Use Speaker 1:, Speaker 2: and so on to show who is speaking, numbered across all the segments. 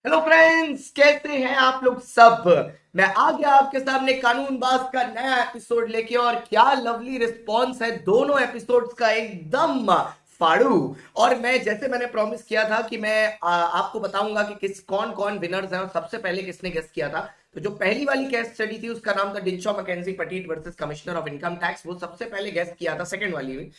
Speaker 1: Hello friends, कैसे हैं आप लोग सब। मैं आ गया आपके सामने कानूनबाज का नया एपिसोड लेके, और क्या लवली रिस्पॉन्स है दोनों एपिसोड्स का, एकदम फाड़ू। और मैं जैसे मैंने प्रॉमिस किया था कि मैं आपको बताऊंगा कि किस कौन कौन विनर्स हैं और सबसे पहले किसने गेस किया था। तो जो पहली वाली केस स्टडी थी उसका नाम था Dinshaw Maneckji Petit versus commissioner of income tax, वो सबसे पहले गेस किया था। सेकंड वाली में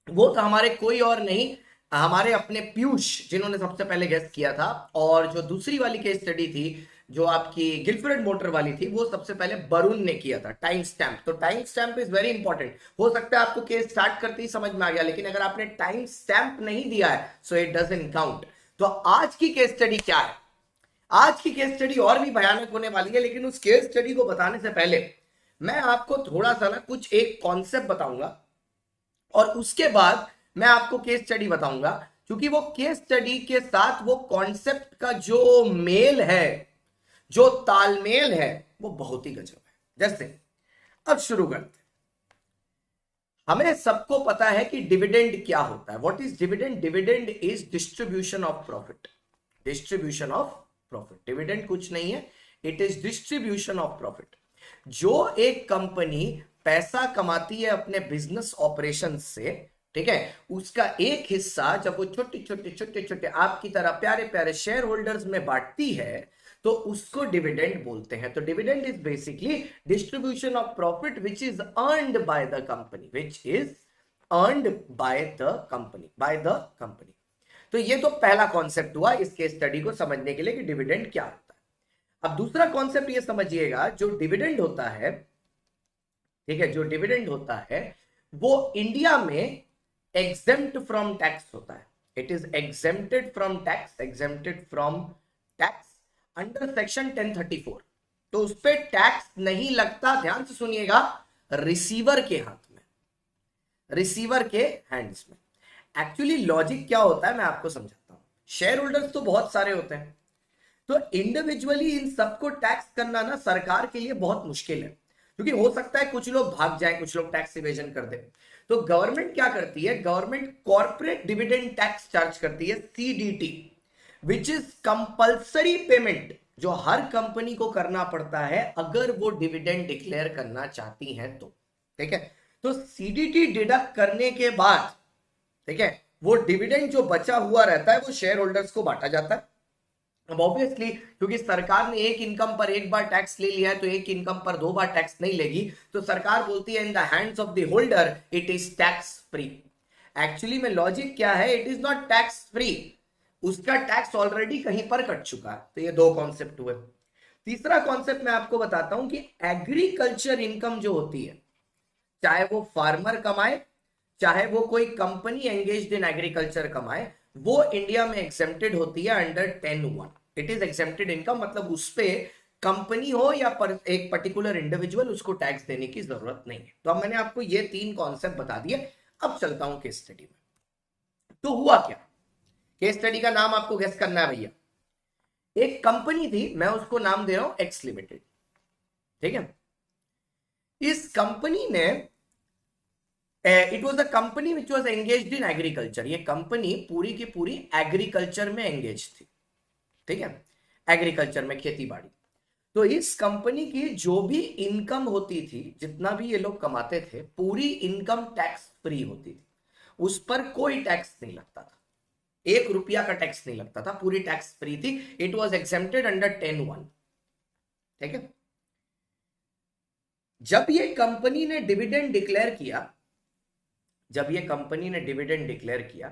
Speaker 1: वो था हमारे कोई और नहीं, हमारे अपने पीयूष, जिन्होंने सबसे पहले गेस किया था। और जो दूसरी वाली केस स्टडी थी, जो आपकी गिलफ्रेड मोटर वाली थी, वो सबसे पहले वरुण ने किया था। टाइम स्टैम्प, तो time stamp is very important. हो सकता है आपको केस स्टार्ट करते ही समझ में आ गया, लेकिन अगर आपने टाइम स्टैम्प नहीं दिया है सो इट डजंट काउंट। तो आज की केस स्टडी क्या है? आज की केस स्टडी और भी भयानक होने वाली है, लेकिन उस केस स्टडी को बताने से पहले मैं आपको थोड़ा सा ना कुछ एक कॉन्सेप्ट बताऊंगा, और उसके बाद मैं आपको केस स्टडी बताऊंगा। क्योंकि वो केस स्टडी के साथ वो कॉन्सेप्ट का जो मेल है, जो तालमेल है, वो बहुत ही गजब है। जैसे अब शुरू करते हैं। हमें सबको पता है कि डिविडेंड क्या होता है। What is dividend? Dividend is distribution of profit. Distribution of profit, dividend कुछ नहीं है, it is distribution of profit. जो एक कंपनी पैसा कमाती है अपने बिजनेस ऑपरेशन से, ठीक है, उसका एक हिस्सा जब वो छोटे छोटे छोटे छोटे आपकी तरह प्यारे प्यारे शेयर होल्डर्स में बांटती है, तो उसको डिविडेंड बोलते हैं। तो dividend is basically distribution of profit which is earned by the company, which is earned by the company, by the company. तो ये तो पहला कॉन्सेप्ट हुआ इस केस स्टडी को समझने के लिए कि डिविडेंड क्या होता है। अब दूसरा कॉन्सेप्ट ये समझिएगा, जो डिविडेंड होता है, ठीक है, जो डिविडेंड होता है वो इंडिया में एग्जेम्प्ट फ्रॉम टैक्स होता है। It is exempted from tax, exempted from tax under section 1034। तो उस पर टैक्स नहीं लगता, ध्यान से सुनिएगा, रिसीवर के हाथ में, रिसीवर के हैंड्स में। एक्चुअली लॉजिक क्या होता है मैं आपको समझाता हूं। शेयर होल्डर्स तो बहुत सारे होते हैं, तो इंडिविजुअली इन सबको टैक्स करना ना सरकार के लिए बहुत मुश्किल है। क्योंकि हो सकता है कुछ लोग भाग जाएं, कुछ लोग टैक्स इवेजन कर दे। तो गवर्नमेंट क्या करती है? Government corporate dividend tax charge करती है, CDT, which is compulsory payment, जो हर कंपनी को करना पड़ता है अगर वो डिविडेंड डिक्लेयर करना चाहती हैं तो। ठीक है, तो सीडीटी डिडक्ट करने के बाद, ठीक है, वो डिविडेंड जो बचा हुआ रहता है वो शेयर होल्डर्स को बांटा जाता है। अब ऑब्वियसली क्योंकि सरकार ने एक इनकम पर एक बार टैक्स ले लिया है, तो एक इनकम पर दो बार टैक्स नहीं लेगी। तो सरकार बोलती है in the hands of the holder it is tax free. Actually में लॉजिक क्या है? It is not tax free, उसका टैक्स ऑलरेडी कहीं पर कट चुका है। तो ये दो कॉन्सेप्ट हुए। तीसरा कॉन्सेप्ट मैं आपको बताता हूं कि एग्रीकल्चर इनकम जो होती है, चाहे वो फार्मर कमाए, चाहे वो कोई कंपनी एंगेज्ड इन एग्रीकल्चर कमाए, वो इंडिया में एग्जेम्प्टेड होती है under 10(1). It is exempted income, मतलब उस पे कंपनी हो या एक पर्टिकुलर इंडिविजुअल, उसको टैक्स देने की जरूरत नहीं है। तो अब मैंने आपको ये तीन कॉन्सेप्ट बता दिए। अब चलता हूं केस स्टडी में। तो हुआ क्या? केस स्टडी का नाम आपको गेस करना है भैया। एक कंपनी थी, मैं उसको नाम दे रहा हूं एक्स लिमिटेड, ठीक है। इस कंपनी ने, it was a company which was engaged in agriculture. ये कंपनी पूरी की पूरी एग्रीकल्चर में एंगेज थी, ठीक है, एग्रीकल्चर में, खेती बाड़ी। तो इस कंपनी की जो भी इनकम होती थी, जितना भी ये लोग कमाते थे, पूरी इनकम टैक्स फ्री होती थी। उस पर कोई टैक्स नहीं लगता था, 1 रुपया का टैक्स नहीं लगता था, पूरी टैक्स फ्री थी। इट वॉज एग्जेम्प्टेड अंडर 10(1), ठीक है। जब ये कंपनी ने डिविडेंड डिक्लेयर किया, जब ये कंपनी ने डिविडेंड डिक्लेयर किया,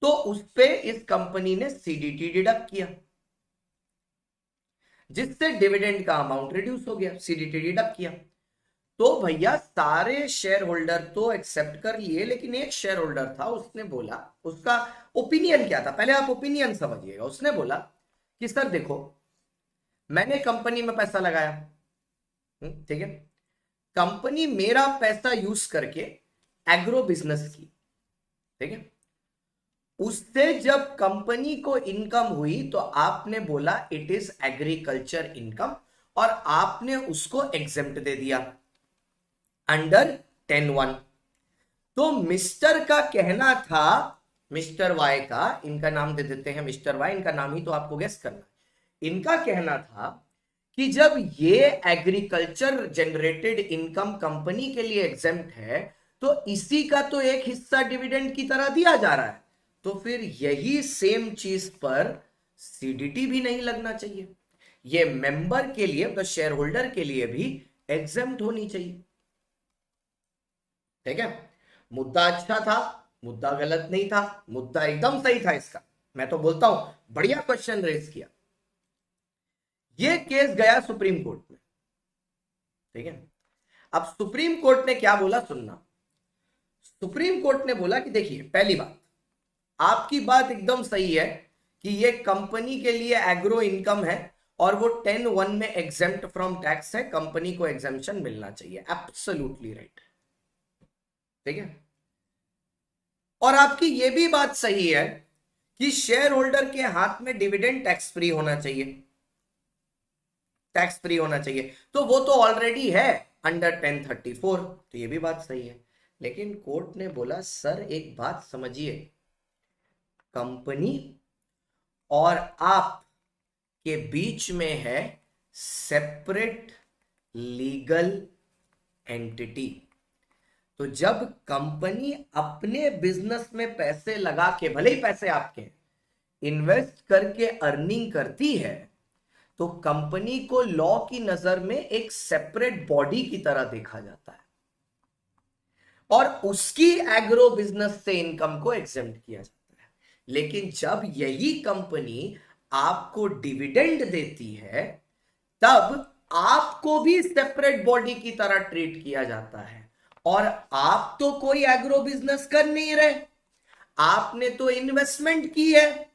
Speaker 1: तो उस पे इस कंपनी ने सीडीटी डिडक्ट किया, जिससे डिविडेंड का अमाउंट रिड्यूस हो गया। सीडीटी डिडक्ट किया तो भैया सारे शेयर होल्डर तो एक्सेप्ट कर लिए, लेकिन एक शेयर होल्डर था, उसने बोला, उसका ओपिनियन क्या था, पहले आप ओपिनियन समझिएगा। उसने बोला कि सर देखो, मैंने कंपनी में पैसा लगाया, ठीक है, कंपनी मेरा पैसा यूज करके एग्रो बिजनेस की, ठीक है, उससे जब कंपनी को इनकम हुई तो आपने बोला इट इज एग्रीकल्चर इनकम, और आपने उसको एग्जेम्प्ट दे दिया अंडर 10(1). तो मिस्टर का कहना था मिस्टर वाई का, इनका नाम दे देते हैं मिस्टर वाई, इनका नाम ही तो आपको गेस करना है। इनका कहना था कि जब ये एग्रीकल्चर जनरेटेड इनकम कंपनी के लिए एग्जेम्प्ट है तो इसी का तो एक हिस्सा डिविडेंड की तरह दिया जा रहा है, तो फिर यही सेम चीज पर सीडीटी भी नहीं लगना चाहिए, ये मेंबर के लिए मतलब शेयर होल्डर के लिए भी एग्जेम्प्ट होनी चाहिए। ठीक है, मुद्दा अच्छा था, मुद्दा गलत नहीं था, मुद्दा एकदम सही था इसका। मैं तो बोलता हूं बढ़िया क्वेश्चन रेज किया। ये केस गया सुप्रीम कोर्ट में। ठीक है, अब सुप्रीम कोर्ट ने क्या बोला सुनना। सुप्रीम कोर्ट ने बोला कि देखिए, पहली बात, आपकी बात एकदम सही है कि ये कंपनी के लिए एग्रो इनकम है और वो 10(1) में एग्जेम्प्ट फ्रॉम टैक्स है, कंपनी को एग्जेम्पशन मिलना चाहिए, एब्सोल्युटली राइट। ठीक है, और आपकी ये भी बात सही है कि शेयर होल्डर के हाथ में डिविडेंड टैक्स फ्री होना चाहिए, टैक्स फ्री होना चाहिए, तो वो तो ऑलरेडी है अंडर 1034, तो ये भी बात सही है। लेकिन कोर्ट ने बोला सर एक बात समझिए, कंपनी और आप के बीच में है सेपरेट लीगल एंटिटी, तो जब कंपनी अपने बिजनेस में पैसे लगा के, भले ही पैसे आपके इन्वेस्ट करके अर्निंग करती है, तो कंपनी को लॉ की नजर में एक सेपरेट बॉडी की तरह देखा जाता है और उसकी एग्रो बिजनेस से इनकम को एग्जेम्प्ट किया जाता है। लेकिन जब यही कंपनी आपको डिविडेंड देती है तब आपको भी सेपरेट बॉडी की तरह ट्रीट किया जाता है, और आप तो कोई एग्रो बिजनेस कर नहीं रहे, आपने तो इन्वेस्टमेंट की है,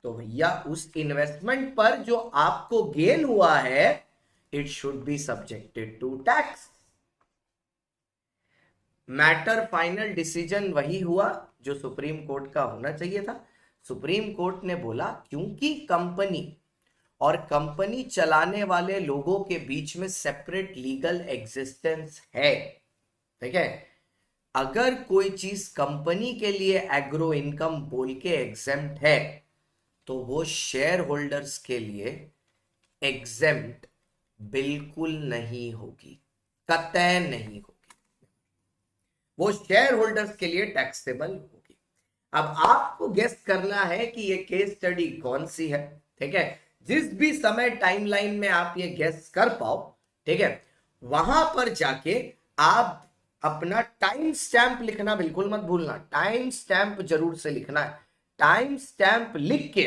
Speaker 1: तो भैया उस इन्वेस्टमेंट पर जो आपको गेन हुआ है it should be subjected to tax. Matter final decision वही हुआ जो सुप्रीम कोर्ट का होना चाहिए था। सुप्रीम कोर्ट ने बोला क्योंकि कंपनी और कंपनी चलाने वाले लोगों के बीच में सेपरेट लीगल एग्जिस्टेंस है, ठीक है, अगर कोई चीज कंपनी के लिए एग्रो इनकम बोल के एग्जेम्प्ट है तो वो शेयर होल्डर्स के लिए एग्जेम्प्ट बिल्कुल नहीं होगी, कतई नहीं होगी, वो शेयर होल्डर्स के लिए टैक्सेबल होगी। अब आपको गेस करना है कि ये केस स्टडी कौन सी है। ठीक है, जिस भी समय टाइमलाइन में आप ये गेस कर पाओ, ठीक है, वहां पर जाके आप अपना टाइम स्टैंप लिखना बिल्कुल मत भूलना, टाइम स्टैंप जरूर से लिखना है। टाइम स्टैंप लिख के,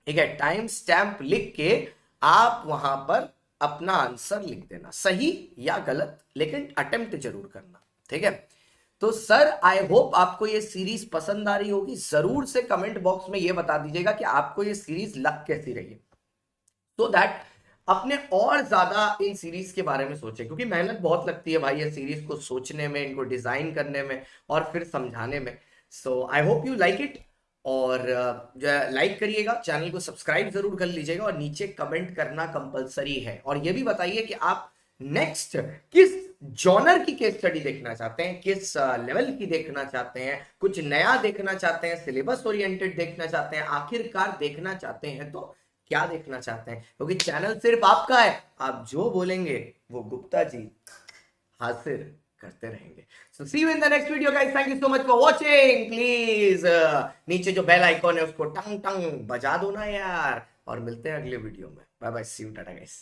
Speaker 1: ठीक है, टाइम स्टैंप लिख के आप वहां पर अपना आंसर लिख देना, सही या गलत, लेकिन अटेम्प्ट जरूर करना। ठीक है, तो सर आई होप आपको ये सीरीज पसंद आ रही होगी। जरूर से कमेंट बॉक्स में ये बता दीजिएगा कि आपको ये सीरीज लग कैसी रही है, तो दैट अपने और ज्यादा इन सीरीज के बारे में सोचें, क्योंकि मेहनत बहुत लगती है भाई ये सीरीज को सोचने में, इनको डिजाइन करने में और फिर समझाने में। So I hope you like it, और लाइक करिएगा, चैनल को सब्सक्राइब जरूर कर लीजिएगा और नीचे कमेंट करना कंपलसरी है। और ये भी बताइए कि आप नेक्स्ट किस जॉनर की केस स्टडी देखना चाहते हैं, किस लेवल की देखना चाहते हैं, कुछ नया देखना चाहते हैं, सिलेबस ओरिएंटेड देखना चाहते हैं, आखिरकार देखना चाहते हैं तो क्या देखना चाहते हैं, क्योंकि चैनल सिर्फ आपका है, आप जो बोलेंगे वो गुप्ता जी हाजिर करते रहेंगे। So see you in the next video guys, thank you so much for watching. Please नीचे जो बेल आइकॉन है उसको टंग टंग बजा दो ना यार, और मिलते हैं अगले वीडियो में। Bye bye, see you, tata guys.